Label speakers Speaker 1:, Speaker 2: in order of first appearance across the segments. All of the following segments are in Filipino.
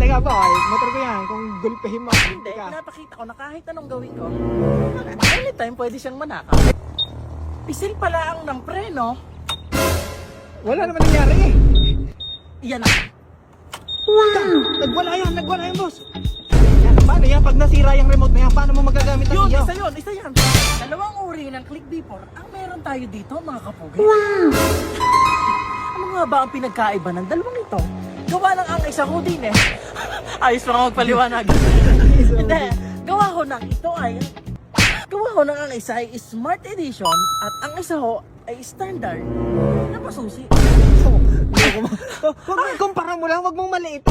Speaker 1: teka boy, motor ko yan. Kung gulpehin mo,
Speaker 2: Hindi,
Speaker 1: ka.
Speaker 2: pinapakita ko na kahit anong gawin ko, anytime pwede siyang manakaw. Pisil pala ang ng preno,
Speaker 1: Wala naman nangyari eh.
Speaker 2: iyan na.
Speaker 1: Nagwala yan boss. Yan, paano yan? Pag nasira yung remote na yan, paano mo magagamit ang
Speaker 2: Yun,
Speaker 1: iyo?
Speaker 2: isa yan. Dalawang uri ng Click B4 ang meron tayo dito, mga kapugay. Ano nga ba ang pinagkaiba ng dalawang ito? Gawa ng ang isa ko din eh. Ayos pa nga magpaliwanag. Hindi, gawa ko ng ito ay... Gawa ko ng ang isa ay Smart Edition at ang isa ho ay Standard na masusi.
Speaker 1: Kung kumpara mo lang, wag mong maliit.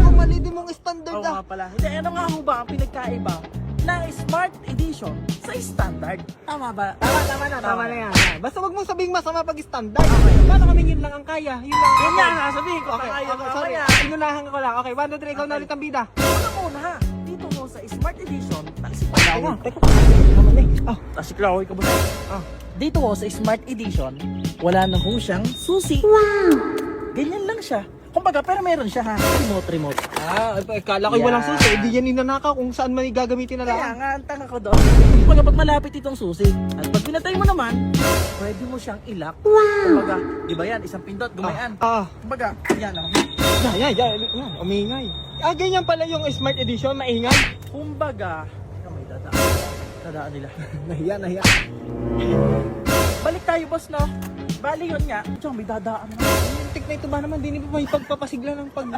Speaker 1: Kung mali din mong standard
Speaker 2: Oo nga pala. Hindi, ano nga ho ba ang pinagkaiba ng Smart Edition sa Standard? Tama ba?
Speaker 1: Tama na yan. Basta wag mong sabihing masama pag standard. Paano kami yun lang ang kaya? Yun lang.
Speaker 2: Yun nga, sasabihin ko.
Speaker 1: Okay,
Speaker 2: Kaya
Speaker 1: sorry. Inunahan ko lang. Okay, 1, 2, 3, ikaw na ulit ang bida.
Speaker 2: Una muna, dito mo sa Smart Edition,
Speaker 1: Teka. Naman eh.
Speaker 2: Tasiklaway ka ba?
Speaker 1: Ah.
Speaker 2: Dito ho sa Smart Edition, wala na ho siyang susi. Ganyan lang siya. Kumbaga, pero meron siya ha. Remote.
Speaker 1: Kala ko walang susi. Hindi yan ninanakaw kung saan man gagamitin na
Speaker 2: Kaya
Speaker 1: lang.
Speaker 2: nga, ang tanga ko doon. Kumbaga, pag malapit itong susi, at pag pinatay mo naman, pwede mo siyang ilak. Kumbaga, di ba yan, isang pindot, gumayan. Kumbaga, yan lang.
Speaker 1: Yan. Umingay. Ganyan pala yung Smart Edition, maingay.
Speaker 2: Kumbaga, may dadaan nila.
Speaker 1: Nahiya.
Speaker 2: Balik tayo, boss, no? Bali yun nga. Diyan, may dadaan na.
Speaker 1: Yung tik na ito ba naman, di ba may pagpapasigla ng pag...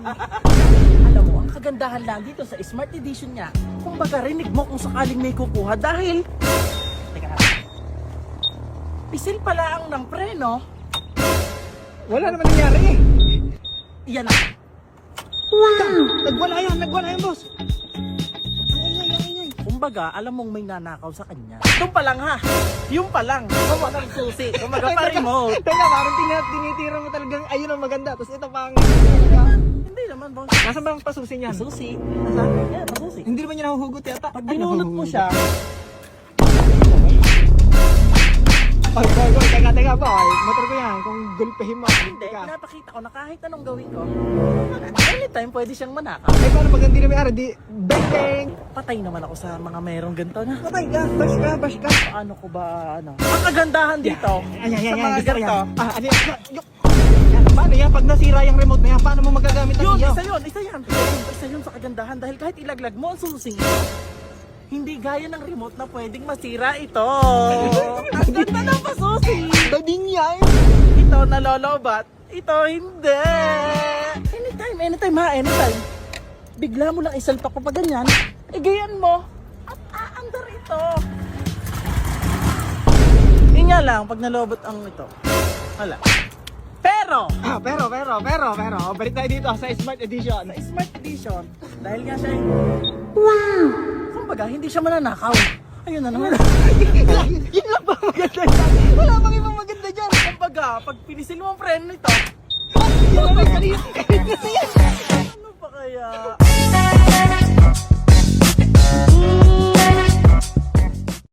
Speaker 2: Alam mo, ang kagandahan lang dito sa Smart Edition niya, kumbaga rinig mo kung sakaling may kukuha dahil... Teka na. Pisil pala ang ng preno,
Speaker 1: Wala naman nangyari eh.
Speaker 2: iyan na.
Speaker 1: Nagwala yan boss. Ang ingay.
Speaker 2: Kumbaga, alam mong may nanakaw sa kanya. Doon pa lang ha. Yung pa lang. Walang susi. Kumbaga pa remote.
Speaker 1: Teka, parang tinitira mo talagang ayun ang maganda. Tapos ito pang...
Speaker 2: Hindi naman, boss.
Speaker 1: Nasaan ba ang pasusi niyan?
Speaker 2: Susi. Nasaan? Yan, masusi.
Speaker 1: Hindi naman niya nahuhugot yata.
Speaker 2: Pag binunot mo siya,
Speaker 1: Boy, teka boy. Motor ko yan. Kung gulpehin mo.
Speaker 2: hindi.
Speaker 1: Teka.
Speaker 2: Pinapakita ko na kahit anong gawin ko, anytime pwede siyang manakaw.
Speaker 1: Paano pag hindi na may ara? Di... Bang!
Speaker 2: Patay naman ako sa mga merong ganito na.
Speaker 1: Patay ka. Bash ka.
Speaker 2: Paano ko ba, ano? Ang kagandahan dito,
Speaker 1: Ayan.
Speaker 2: sa mga
Speaker 1: Gusto ko
Speaker 2: ganito,
Speaker 1: yan. Ano yan? Yan. Paano yan? Pag nasira yung remote na yan, paano mo magagamit ang
Speaker 2: yun,
Speaker 1: iyo?
Speaker 2: isa yan. Isa yun sa kagandahan dahil kahit ilaglag mo ang susi, hindi gaya ng remote na pwedeng masira ito. Ang ganda ng pasusi.
Speaker 1: Dading yan.
Speaker 2: Ito nalolobat, ito hindi. Anytime ha, anytime. Bigla mo lang isalpak ko pa ganyan, igayan mo, at aandar ito. Yun nga lang, pag nalobot ang ito, wala. Pero,
Speaker 1: Balik tayo dito sa Smart Edition.
Speaker 2: sa Smart Edition, dahil nga siya ay, kumbaga, hindi siya mananakaw. Ayun na naman.
Speaker 1: Yun lang ba maganda dyan? Wala bang ibang maganda dyan?
Speaker 2: Kumbaga, pag pinisil mo ang preno nito,
Speaker 1: Yan ang kanina.
Speaker 2: ano pa kaya?